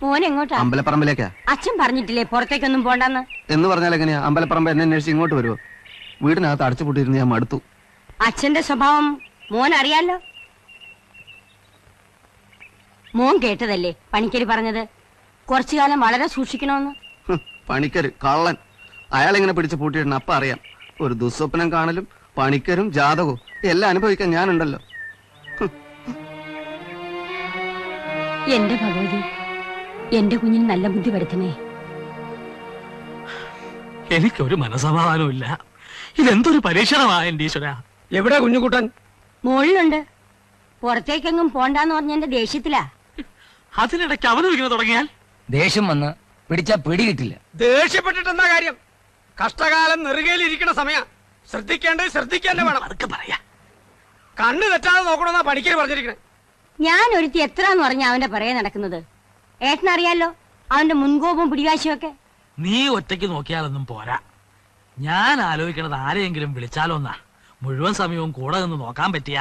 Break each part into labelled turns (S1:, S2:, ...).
S1: മോൻ എങ്ങോട്ടാ?
S2: അമ്പലപ്പറമ്പിലേക്കാ.
S1: അച്ഛൻ പറഞ്ഞിട്ടില്ലേ പുറത്തേക്കൊന്നും പോണ്ടെന്ന്?
S2: എന്ന് പറഞ്ഞാൽ എങ്ങനെയാ? അമ്പലപ്പറമ്പ് എന്നെ അന്വേഷിച്ച് ഇങ്ങോട്ട് വരുമോ? വീടിനകത്ത് അടച്ചുപൂട്ടിയിരുന്ന് ഞാൻ മടുത്തു.
S1: അച്ഛന്റെ സ്വഭാവം മോൻ അറിയാലോ. മോൻ കേട്ടതല്ലേ പണിക്കര് പറഞ്ഞത്, കുറച്ചു കാലം വളരെ സൂക്ഷിക്കണമെന്ന്.
S2: പണിക്കര് കള്ളൻ. അയാളെങ്ങനെ പിടിച്ച് പൂട്ടിയിടണം അപ്പ അറിയാം. ഒരു ദുസ്വപ്നം കാണലും പണിക്കരും ജാതകവും എല്ലാം അനുഭവിക്കാൻ ഞാനുണ്ടല്ലോ.
S1: എന്റെ ഭഗവതി, എന്റെ കുഞ്ഞിന് നല്ല ബുദ്ധി വരുത്തണേ.
S3: എനിക്കൊരു മനസമാധാനവും ഇല്ല. ഇതെന്തൊരു പരീക്ഷണമാ എന്റെ ഈശ്വര.
S4: എവിടെ കുഞ്ഞുകുട്ടൻ?
S1: മോളിലുണ്ട്. പുറത്തേക്കെങ്ങും പോണ്ടാന്ന് പറഞ്ഞ എന്റെ ദേഷ്യത്തിലാ.
S3: അതിനിടയ്ക്ക് അവതരിക്കുന്നത് തുടങ്ങിയാൽ
S5: ദേഷ്യം വന്ന് പിടിച്ചാ പിടി കിട്ടില്ല.
S4: ദേഷ്യപ്പെട്ടിട്ടെന്താ കാര്യം? കഷ്ടകാലം നെറുകയിലിരിക്കണ സമയം. ശ്രദ്ധിക്കേണ്ടത് ശ്രദ്ധിക്കേണ്ട വേണം.
S3: അതൊക്കെ പറയാ.
S4: കണ്ണ് തെറ്റാതെ നോക്കണമെന്നാ പണിക്കര് പറഞ്ഞിരിക്കണേ.
S1: ഞാൻ ഒരുത്തി എത്രാന്ന് പറഞ്ഞ അവന്റെ പറയെ നടക്കുന്നത്. ഏട്ടനറിയാലോ അവന്റെ മുൻകോപവും പിടിവാശിയും ഒക്കെ.
S3: നീ ഒറ്റയ്ക്ക് നോക്കിയാലൊന്നും പോരാ. ഞാൻ ആലോചിക്കണത് ആരെയെങ്കിലും വിളിച്ചാലോന്നാ. മുഴുവൻ സമയവും കൂടെ നിന്ന് നോക്കാൻ പറ്റിയ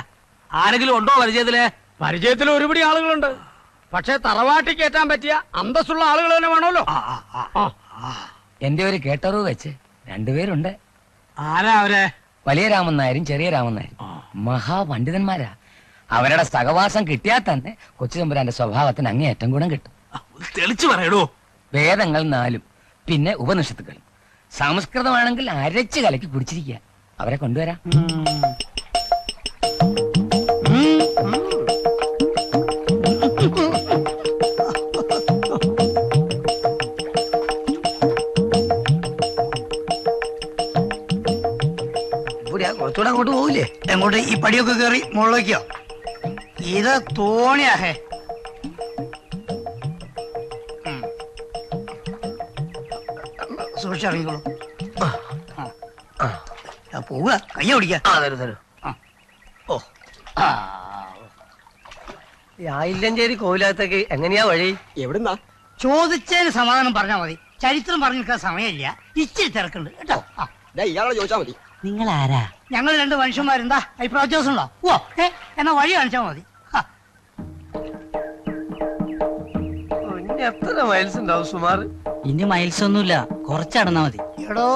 S3: ആരെങ്കിലും ഉണ്ടോ പരിചയത്തില്?
S4: പരിചയത്തിൽ ഒരുപടി ആളുകളുണ്ട്. പക്ഷെ തറവാട്ടി കയറ്റാൻ പറ്റിയ അന്തസ്സുള്ള ആളുകൾ തന്നെ വേണമല്ലോ.
S5: എന്റെ ഒരു കേട്ടറിവ് വെച്ച് രണ്ടുപേരുണ്ട്.
S3: ആരാ അവരെ?
S5: വലിയ രാമൻ നായരും ചെറിയ രാമൻ നായരും മഹാപണ്ഡിതന്മാരാ. അവരുടെ സഹവാസം കിട്ടിയാൽ തന്നെ കൊച്ചു തമ്പുരാന്റെ സ്വഭാവത്തിന് അങ്ങേയറ്റം ഗുണം കിട്ടും.
S3: തെളിച്ചു പറയടോ.
S5: വേദങ്ങൾ 4 പിന്നെ ഉപനിഷത്തുകൾ. സംസ്കൃതമാണെങ്കിൽ അരച്ച് കലക്കി കുടിച്ചിരിക്കുക. അവരെ കൊണ്ടുവരാം.
S6: കുറച്ചുകൂടെ അങ്ങോട്ട് പോകില്ലേ? എങ്ങോട്ട്? ഈ പടിയൊക്കെ കയറി മുകളിലേക്കോ? ഇത് തോണിയാഹേ. സൂക്ഷിച്ചിറങ്ങിക്കോളൂ. പോവുക, കയ്യ പിടിക്കാം.
S7: ഓ, ആയില്ലഞ്ചേരി കോവിലകത്തേക്ക് എങ്ങനെയാ വഴി?
S6: എവിടുന്നാ? ചോദിച്ചതിന് സമാധാനം പറഞ്ഞാ മതി. ചരിത്രം പറഞ്ഞു നിൽക്കാൻ സമയമില്ല. ഇച്ചിരി തിരക്കുണ്ട് കേട്ടോ.
S7: ഇയാളെ ചോദിച്ചാ മതി.
S5: നിങ്ങൾ ആരാ?
S6: ഞങ്ങൾ 2 മനുഷ്യന്മാരെന്താ അഭിപ്രായ വ്യത്യാസം ഉണ്ടോ? ഓ എന്നാ വഴി കാണിച്ചാ മതി.
S7: എത്ര മൈൽസ് ഉണ്ടാവും സുമാർ?
S5: ഇനി മൈൽസ് ഒന്നുമില്ല, കുറച്ചടന്നാ മതി.
S6: എടോ,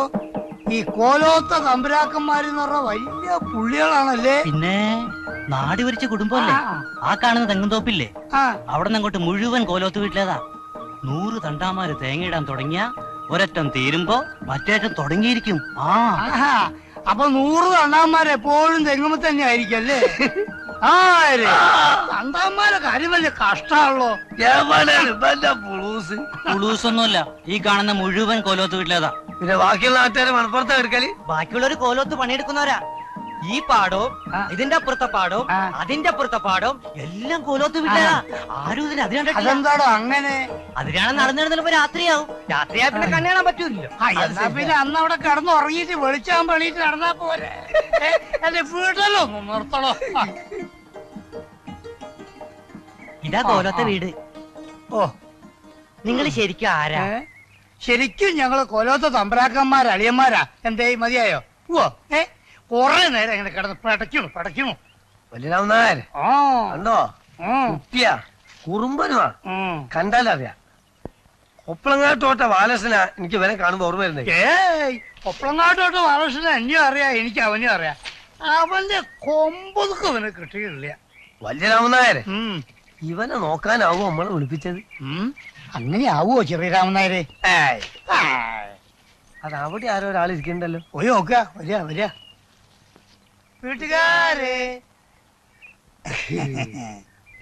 S6: ഈ കോലോത്ത തമ്പുരാക്കന്മാരെന്ന് പറഞ്ഞ വലിയ പുള്ളികളാണല്ലേ.
S5: പിന്നെ നാടി വരിച്ച കുടുംബമല്ലേ. ആ കാണുന്ന തെങ്ങുംതോപ്പില്ലേ, അവിടെ നിന്ന് അങ്ങോട്ട് മുഴുവൻ കോലോത്ത് വീട്ടിലേതാ. 100 തണ്ടാമാര് തേങ്ങയിടാൻ തുടങ്ങിയ ഒരറ്റം തീരുമ്പോ മറ്റേറ്റം തുടങ്ങിയിരിക്കും.
S6: അപ്പൊ 100 തണ്ടാന്മാരെപ്പോഴും തെങ്ങുമ്പോ തന്നെ ആയിരിക്കും അല്ലേ? തണ്ടാന്മാരെ കാര്യം വലിയ കഷ്ടാണല്ലോ.
S5: പുളൂസൊന്നുമല്ല, ഈ കാണുന്ന മുഴുവൻ കോലോത്ത് വീട്ടിലേതാ.
S7: പിന്നെ ബാക്കിയുള്ള നാട്ടുകാരെ മണപ്പുറത്താ എടുക്കല്.
S5: ബാക്കിയുള്ളൊരു കോലോത്ത് പണിയെടുക്കുന്നവരാ. ഈ പാടവും ഇതിന്റെ അപ്പുറത്തെ പാടവും അതിന്റെ അപ്പുറത്തെ പാടവും എല്ലാം കോലോത്ത് വീട്ടിലേതാ. ആരും ഇതിന്
S6: അതെന്താടോ അങ്ങനെ?
S5: അതിനാണ് നടന്നിരുന്നപ്പോ രാത്രിയാവും. രാത്രിയാ പിന്നെ കണ്ണു കാണാൻ പറ്റൂല്ലോ.
S6: എന്നാ പിന്നെ അന്ന് അവിടെ കിടന്ന് ഉറങ്ങിയിട്ട് വെളിച്ചാൻ പണിയിട്ട് നടന്നാ പോരെ. എന്റെ വീട്ടിലോ നിർത്തണോ?
S5: ഇതാ കോലോത്തെ വീട്.
S6: ഓ,
S5: നിങ്ങൾ ശരിക്കും ആരാ?
S6: ശരിക്കും ഞങ്ങള് കൊലോത്ത തമ്പരാക്കന്മാരാ, അളിയന്മാരാ. എന്തേ മതിയായോ? ഓ കൊറേ നേരം ഇങ്ങനെ കിടന്ന് പടയ്ക്കണു.
S7: വലിയനാമനായർ കണ്ടോ? കുട്ടിയാ, കുറുമ്പനുമാ, കണ്ടാലറിയാം. ഒപ്പളങ്ങാട്ടോട്ട ബാലകൃഷ്ണനാ എനിക്ക് ഇവനെ കാണുമ്പോ ഓർമ്മ വരുന്നത്.
S6: ഒപ്പളങ്ങാട്ടോട്ട ബാലകൃഷ്ണൻ എന്നെയും അറിയാം, എനിക്ക് അവനെയും അറിയാം. അവന്റെ കൊമ്പൊതുക്കും അവന് കിട്ടിയില്ല.
S7: വലിയരാമനായരെ, ഇവനെ നോക്കാനാവോ നമ്മളെ വിളിപ്പിച്ചത്?
S6: അങ്ങനെ ആവോ ചെറിയ രാമനായരെ?
S7: അത് അവിടെ ആരോ ഒരാൾ ഇരിക്കണ്ടല്ലോ.
S6: പോയി നോക്ക. വരിക വീട്ടുകാരെ.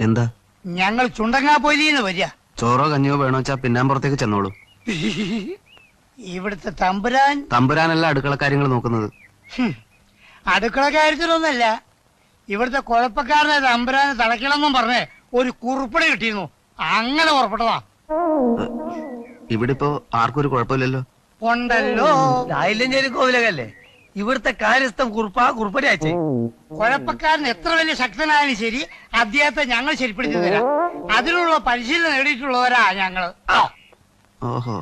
S2: എന്താ?
S6: ഞങ്ങൾ ചുണ്ടങ്ങാപ്പൊലിന്ന് വരിക.
S2: ചോറോ കഞ്ഞിയോ വേണോ വെച്ചാ പിന്നാമ്പുറത്തേക്ക് ചെന്നോളൂ.
S6: ഇവിടുത്തെ തമ്പുരാനല്ല
S2: അടുക്കള കാര്യങ്ങൾ നോക്കുന്നത്.
S6: അടുക്കള കാര്യത്തിലൊന്നല്ല, ഇവിടുത്തെ കുഴപ്പക്കാരനെ തമ്പുരാനെ തളയ്ക്കണമെന്നും പറഞ്ഞേ ഒരു കുറിപ്പടി കിട്ടിയിരുന്നു. അങ്ങനെ പുറപ്പെട്ടതാ.
S2: ഇവിടെ ഇപ്പോ ആർക്കും ഒരു കുഴപ്പമില്ലല്ലോ.
S6: ഉണ്ടല്ലോ.
S7: ആയില്ലഞ്ചേരി കോവിലകല്ലേ ഇവിടുത്തെ കാര്യസ്ഥം കുറിപ്പടി അയച്ചേ.
S6: കുഴപ്പക്കാരൻ എത്ര വലിയ ശക്തനായാലും ശരി, അദ്ദേഹത്തെ ഞങ്ങൾ ശരിപ്പെടുത്തി തരാം. അതിനുള്ള പരിശീലനം നേടിയിട്ടുള്ളവരാ ഞങ്ങള്.
S2: ഓഹോ,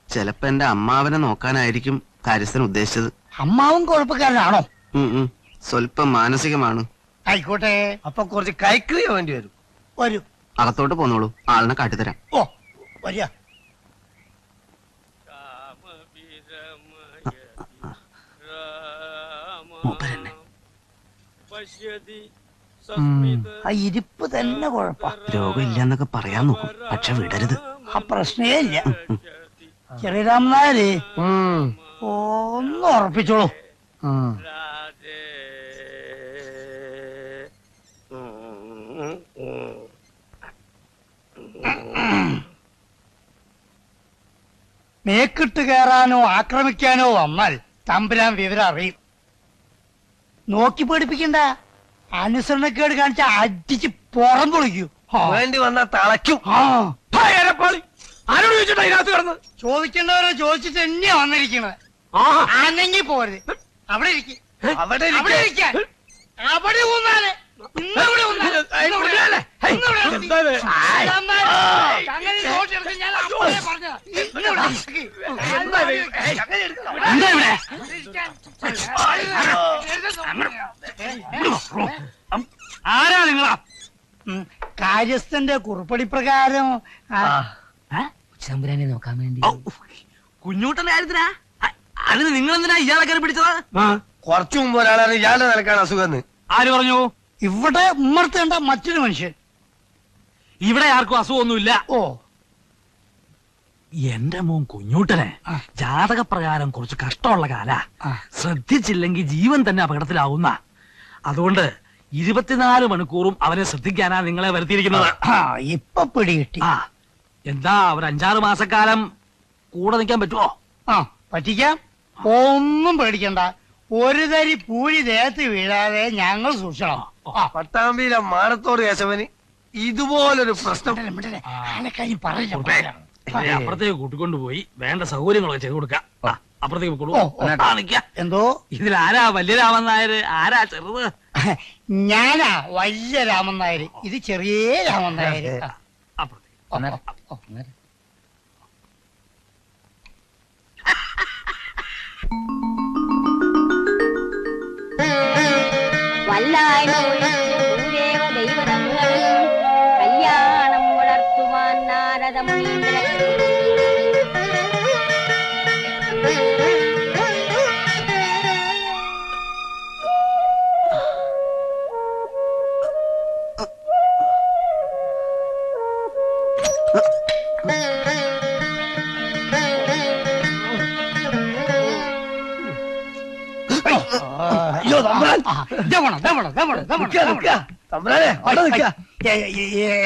S2: ചെലപ്പോ എന്റെ അമ്മാവനെ നോക്കാനായിരിക്കും കാര്യസ്ഥൻ ഉദ്ദേശിച്ചത്.
S6: അമ്മാവും കുഴപ്പക്കാരനാണോ?
S2: സ്വല്പം മാനസികമാണ്.
S6: ആയിക്കോട്ടെ.
S7: അപ്പൊ കുറച്ച് കൈക്രിയ വേണ്ടി വരും.
S6: വരൂ,
S2: അകത്തോട്ട് പോന്നോളൂ, ആളിനെ കാട്ടിത്തരാം.
S6: ഓ വരിക.
S2: മൂപ്പരെന്നെ
S6: ആ ഇരിപ്പ് തന്നെ കുഴപ്പ.
S2: രോഗമില്ലെന്നൊക്കെ പറയാൻ നോക്കും, പക്ഷെ വിടരുത്.
S6: ആ പ്രശ്നേ ഇല്ല. ചെറിയ രാമനായര് ഒന്ന് ഉറപ്പിച്ചോളൂ. മേക്കിട്ട് കയറാനോ ആക്രമിക്കാനോ വന്നാൽ തമ്പുരാൻ വിവരം അറിയും. നോക്കി പേടിപ്പിക്കണ്ട. അനുസരണക്കേട് കാണിച്ച അടിച്ച് പുറം പൊളിക്കൂ.
S7: വേണ്ടി വന്നാ തളയ്ക്കും.
S4: ആരോട് ചോദിച്ചിട്ടാ ഇതിനകത്ത് കിടന്ന്?
S6: ചോദിക്കേണ്ടവരെ ചോദിച്ചിട്ട് തന്നെയാ വന്നിരിക്കണത്. ആണെങ്കിൽ പോരുത്. അവിടെ ഇരിക്കും.
S7: അവിടെ
S6: അവിടെ ഇരിക്കാൻ. അവിടെ ഊന്നാല്. ഇന്നിവിടെ ഊന്നാല്. ഇന്നിവിടെ. ഇന്നിവിടെ നിർത്തി. അങ്ങനെ നോട്ട് എടുത്ത് ഞാൻ അപ്പോഴേ പറഞ്ഞതാ. ഇന്നിവിടെ ഇരിക്ക്.
S3: എന്താ ഇവിടെ? ആരാ നിങ്ങളാ?
S6: കാര്യസ്ഥന്റെ കുറിപ്പടി പ്രകാരം
S7: ചമ്പുരാനെ നോക്കാൻ വേണ്ടി
S3: കുഞ്ഞൂട്ടന്റെ കാര്യത്തിനാ? അതിന് നിങ്ങൾ എന്തിനാ ഇയാളെ കയറി പിടിച്ചത്?
S7: കുറച്ചു മുമ്പ് ഒരാളാണ് ഇയാളുടെ നിലക്കാണ് അസുഖം.
S3: ആര് പറഞ്ഞു?
S6: ഇവിടെ ഉമ്മർത്തേണ്ട മറ്റൊരു മനുഷ്യൻ.
S3: ഇവിടെ ആർക്കും അസുഖമൊന്നുമില്ല.
S6: ഓ,
S3: എന്റെ മോൻ കുഞ്ഞൂട്ടനെ ജാതകപ്രകാരം കുറച്ച് കഷ്ടമുള്ള കാല. ശ്രദ്ധിച്ചില്ലെങ്കിൽ ജീവൻ തന്നെ അപകടത്തിലാവുന്ന. അതുകൊണ്ട് 24 മണിക്കൂറും അവനെ ശ്രദ്ധിക്കാനാ നിങ്ങളെ വരുത്തിയിരിക്കുന്നത്.
S6: ഇപ്പൊ പിടികിട്ടി.
S3: ആ, എന്താ ഒരു 5-6 മാസക്കാലം കൂടെ നിൽക്കാൻ പറ്റുമോ?
S6: ആ, പറ്റിക്കാം. ഒന്നും പേടിക്കണ്ട. ഒരു തരി പൂഴി ദേഹത്ത് വീഴാതെ ഞങ്ങൾ സൂക്ഷിക്കണം.
S7: പട്ടാമ്പിയിലെ മാനത്തോട് കേശവന് ഇതുപോലൊരു പ്രശ്നം
S3: ഇവരെ അപ്പുറത്തേക്ക് കൂട്ടിക്കൊണ്ടുപോയി വേണ്ട സൗകര്യങ്ങളൊക്കെ ചെയ്തു കൊടുക്കാം. അപ്പുറത്തേക്ക് നിക്ക.
S6: എന്തോ
S3: ഇതിൽ ആരാ വലിയ രാമൻ നായർ, ആരാ ചെറുത്?
S6: ഞാനാ വലിയ രാമൻ നായർ. ഇത് ചെറിയ രാമൻ നായർ.
S3: അപ്പുറത്തേക്ക്.
S1: വല്ലായ്മ ഒഴിച്ച് ഭൂദേവ ദൈവതങ്ങൾ കല്യാണം വളർത്തുവാൻ നാരദ മുനീന്ദ്രൻ.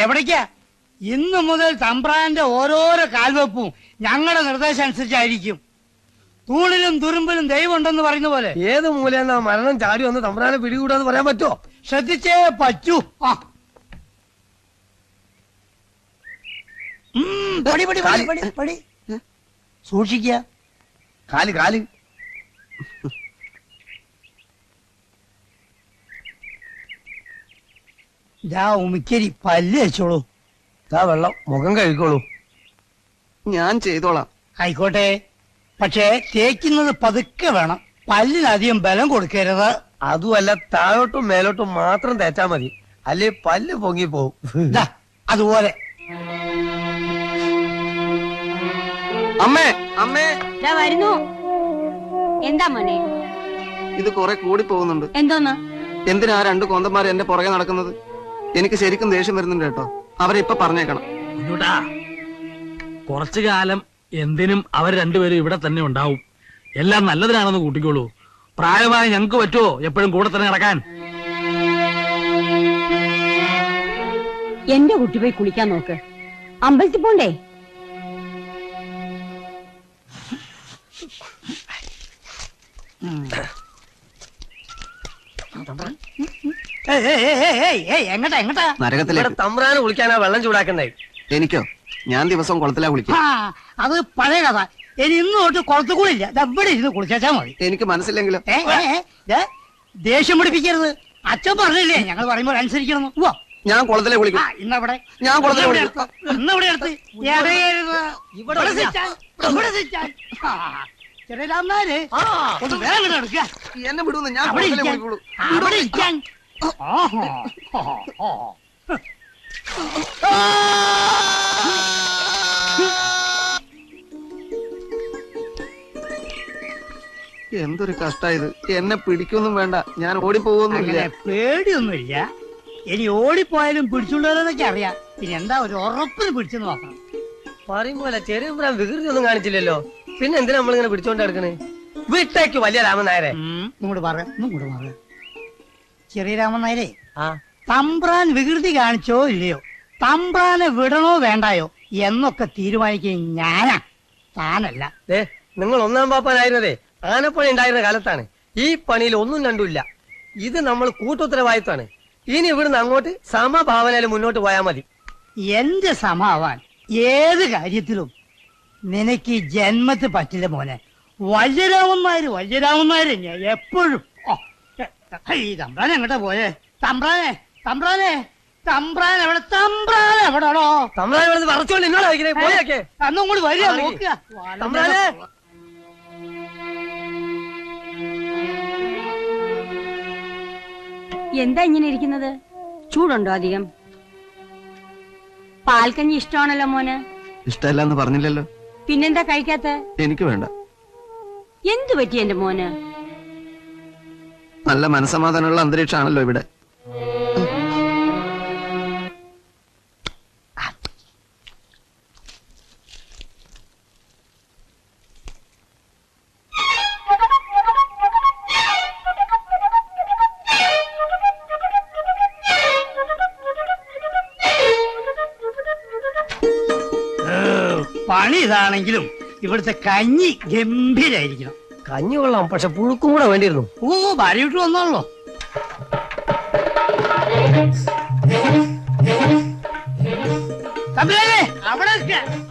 S6: എവിടേക്കാ? ഇന്നു മുതൽ തമ്പ്രാന്റെ ഓരോരോ കാൽവെപ്പും ഞങ്ങളുടെ നിർദ്ദേശം അനുസരിച്ചായിരിക്കും. തൂണിലും തുരുമ്പിലും ദൈവം ഉണ്ടെന്ന് പറയുന്ന പോലെ.
S7: ഏത് മൂലയെന്നാ മരണം ചാടി വന്ന് തമ്പ്രാനെ പിടികൂടാന്ന് പറയാൻ പറ്റുമോ?
S6: ശ്രദ്ധിച്ചേ പറ്റൂ. സൂക്ഷിക്ക.
S7: കാല് കാല്
S6: ഉമിക്കരി പല്ല് വെച്ചോളൂ.
S7: വെള്ളം മുഖം കഴിക്കോളൂ.
S2: ഞാൻ ചെയ്തോളാം.
S6: ആയിക്കോട്ടെ, പക്ഷേ തേക്കുന്നത് പതുക്കെ വേണം. പല്ലിനധികം ബലം കൊടുക്കരുത്.
S7: അതുമല്ല, താഴോട്ടും മേലോട്ടും മാത്രം തേച്ചാ മതി, അല്ലേ പല്ല് പൊങ്ങിപ്പോവും.
S6: അതുപോലെ.
S2: അമ്മേ, അമ്മേ,
S1: വരുന്നു. എന്താ മോനെ?
S2: ഇത് കുറെ കൂടി പോകുന്നുണ്ട്.
S1: എന്തോന്ന്?
S2: എന്തിനാ 2 കോന്തന്മാർ എന്റെ പുറകെ നടക്കുന്നത്? എനിക്ക് ശരിക്കും ദേഷ്യം വരുന്നുണ്ട് കേട്ടോ. അവരെ ഇപ്പൊ പറഞ്ഞേക്കണം.
S3: കുഞ്ഞൂട്ടാ, കുറച്ചു കാലം എന്തിനും അവർ രണ്ടുപേരും ഇവിടെ തന്നെ ഉണ്ടാവും. എല്ലാം നല്ലതിനാണെന്ന് കൂട്ടിക്കോളൂ. പ്രായമായി ഞങ്ങൾക്ക് പറ്റുമോ എപ്പോഴും കൂടെ തന്നെ നടക്കാൻ?
S1: എന്റെ കുട്ടി പോയി കുളിക്കാൻ നോക്ക്. അമ്പലത്തിൽ പോണ്ടേ?
S6: എങ്ങട്ടാ എങ്ങട്ടാ?
S2: നരകത്തിലേക്ക്.
S7: തമ്പ്രാന് കുളിക്കാനാ വെള്ളം ചൂടാക്കണ്ടേ?
S2: എനിക്കോ? ഞാൻ ദിവസവും കുളത്തിലാ കുളിക്കും.
S6: അത് പഴയ കഥ. ഇനി ഇന്ന് തൊട്ട് കുളത്ത് കൂടില്ല. ഇവിടെ ഇരുന്ന് കുളിച്ചാ മതി.
S2: എനിക്ക് മനസ്സില്ലെങ്കിലോ?
S6: ദേഷ്യം പിടിപ്പിക്കരുത്. അച്ഛൻ പറഞ്ഞില്ലേ ഞങ്ങൾ പറയുമ്പോൾ അനുസരിക്കണം.
S2: ഞാൻ കുളത്തിലെ കുളിക്കും.
S6: ഇന്നവിടെ
S2: ഞാൻ കുളത്തിലെ കുളിക്കും.
S6: ഇന്നവിടെ എടുത്ത് ചെറിയ രാമനാര് ഒന്ന് വേഗം എടുക്കുക.
S2: എന്നെ വിടുന്നു. ഞാൻ
S6: അവിടെ
S2: കുളത്തിലെ
S6: ഇരിക്കാൻ.
S2: കുളിക്കുള്ളൂ.
S6: അവിടെ ഇരിക്കാൻ.
S2: എന്തൊരു കഷ്ടായത്. എന്നെ പിടിക്കൊന്നും വേണ്ട, ഞാൻ ഓടിപ്പോകൊന്നുമില്ല.
S6: അങ്ങനെ പേടിയൊന്നുമില്ല. ഇനി ഓടിപ്പോയാലും പിടിച്ചുകൊണ്ടുവരാനൊക്കെ അറിയാം. പിന്നെ എന്താ ഒരു ഉറപ്പിന് പിടിച്ചെന്ന് നോക്കണം.
S7: പറയുമ്പോലെ ചെറിയ വികൃതി ഒന്നും കാണിച്ചില്ലല്ലോ. പിന്നെ എന്തിനാ നമ്മളിങ്ങനെ പിടിച്ചോണ്ട് നടക്കണേ? വീട്ടേക്ക് വലിയ രാമൻ നായരെ.
S6: ഇങ്ങോട്ട് പറയാം. ചെറിയ രാമൻ നായരെ,
S7: ആ
S6: തമ്പ്രാൻ വികൃതി കാണിച്ചോ ഇല്ലയോ, തമ്പ്രാനെ വിടണോ വേണ്ടായോ എന്നൊക്കെ തീരുമാനിക്കുകയും ഞാനാ, താനല്ല.
S7: ദേ, നിങ്ങൾ ഒന്നാം പാപ്പാനായിരുന്നതേ ആനപ്പണി ഉണ്ടായിരുന്ന കാലത്താണ്. ഈ പണിയിൽ ഒന്നും രണ്ടുമില്ല. ഇത് നമ്മൾ കൂട്ടുത്തരവാദിത്വമാണ്. ഇനി ഇവിടുന്ന് അങ്ങോട്ട് സമഭാവനയിൽ മുന്നോട്ട് പോയാൽ മതി.
S6: എന്റെ സമാവാൻ ഏത് കാര്യത്തിലും നിനക്ക് ഈ ജന്മത്ത് പറ്റില്ല മോനെ. വജ്രരാമന്മാര് ഞാൻ എപ്പോഴും. ഈ തമ്പ്രാൻ എങ്ങോട്ടാ പോയേ? തമ്പ്രാൻ എവിടെടോ?
S7: തമ്പ്രാൻ ഇവിടെ വറച്ചോണ്ട് എന്നോട് വയ്ക്കണേ. പോയൊക്കെ
S6: അന്നും കൂടി വരിക നോക്കുക.
S7: തമ്പ്രാനെ.
S1: എന്താ ഇങ്ങനെ ഇരിക്കുന്നത്? ചൂടുണ്ടോ അധികം? പാൽക്കഞ്ഞി ഇഷ്ടമാണല്ലോ മോന്.
S2: ഇഷ്ടമല്ല എന്ന് പറഞ്ഞില്ലല്ലോ.
S1: പിന്നെന്താ കഴിക്കാത്ത?
S2: എനിക്ക് വേണ്ട.
S1: എന്തു പറ്റി എന്റെ മോന്?
S2: നല്ല മനസമാധാനമുള്ള അന്തരീക്ഷമാണല്ലോ ഇവിടെ.
S6: പണി ഇതാണെങ്കിലും ഇവിടുത്തെ കഞ്ഞി ഗംഭീരായിരിക്കണം.
S7: കഞ്ഞി കൊള്ളാം, പക്ഷെ പുഴുക്കും കൂടെ വേണ്ടിയിരുന്നു.
S6: ഭാര്യ വിട്ടു വന്നോളൂ.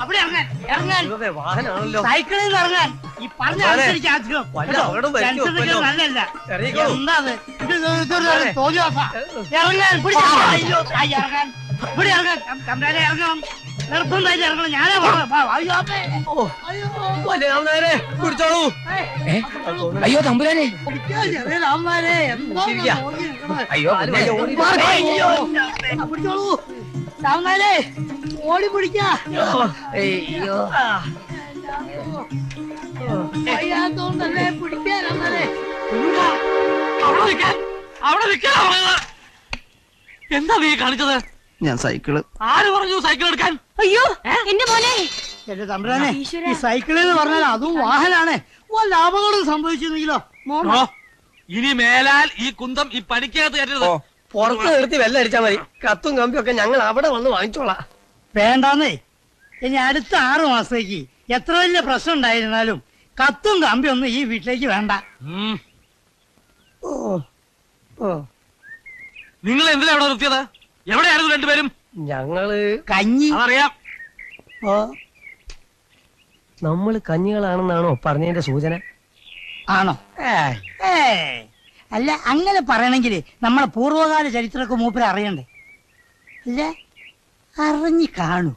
S6: അവിടെ ഇറങ്ങാൻ
S7: വാഹനാണല്ലോ.
S6: സൈക്കിളിൽ നിന്ന് ഇറങ്ങാൻ. ഈ പറഞ്ഞ അനുസരിച്ച് ആദ്യം
S7: വല്ല അപകടവും വരുത്തിയോ?
S6: നല്ലല്ല.
S7: ഇറങ്ങിക്കോ.
S6: എന്താ തോന്നിയോസാ? ഇറങ്ങാൻ ഇറങ്ങാൻ ഇവിടെ ഇറങ്ങാൻ. തമ്പ്രാനെ ഇറങ്ങണം, നിർബന്ധമായിട്ട് ഇറങ്ങണം. ഞാനേ
S7: വലിയ രാമൻ നായരെ പിടിച്ചോളൂ.
S8: അയ്യോ തമ്പുരാനെ,
S6: രാമന്മാരെ
S8: അയ്യോ
S6: പിടിച്ചോളൂ. രാമന്മാരെ ഓടി പിടിക്കാ.
S8: അയ്യോ
S6: അയ്യാത്തോണ്ടല്ലേ പിടിക്കാ. രാമന്മാരെ
S3: അവിടെ നിൽക്കാൻ. എന്താ നീ കാണിച്ചത്?
S2: ഞാൻ സൈക്കിള്.
S3: ആര് പറഞ്ഞു സൈക്കിൾ എടുക്കാൻ?
S1: അയ്യോ എന്റെ മോനെ.
S6: എന്റെ തമ്പ്രാനെ, ഈ സൈക്കിൾ എന്ന് പറഞ്ഞാൽ അതും വാഹനാണ്. വല്ല അപകടം സംഭവിച്ചിരുന്നെങ്കിലോ?
S3: ഓ, ഇനി മേലാൽ ഈ കുന്തം ഈ പണിക്കകത്ത് കയറ്റരുത്.
S7: പുറത്ത് നിർത്തി വെള്ളം അടിച്ചാൽ മതി. കത്തും കമ്പിയും ഒക്കെ ഞങ്ങൾ അവിടെ വന്ന് വാങ്ങിച്ചോളാം.
S6: വേണ്ടാന്നേ. ഇനി അടുത്ത 6 മാസത്തേക്ക് എത്ര വലിയ പ്രശ്നം ഉണ്ടായിരുന്നാലും കത്തും കമ്പിയൊന്നും ഈ വീട്ടിലേക്ക് വേണ്ട.
S3: നിങ്ങൾ എന്തിനാ അവിടെ നിർത്തിയത്? എവിടെയായിരുന്നു രണ്ടുപേരും?
S7: ഞങ്ങള്
S6: കഞ്ഞി.
S3: അതറിയാം.
S7: നമ്മള് കഞ്ഞികളാണെന്നാണോ പറഞ്ഞതിന്റെ സൂചന?
S6: ആണോ? അല്ല, അങ്ങനെ പറയണമെങ്കിൽ നമ്മളെ പൂർവ്വകാല ചരിത്രമൊക്കെ മൂപ്പര് അറിയണ്ടേ? അല്ല, അറിഞ്ഞു കാണൂ.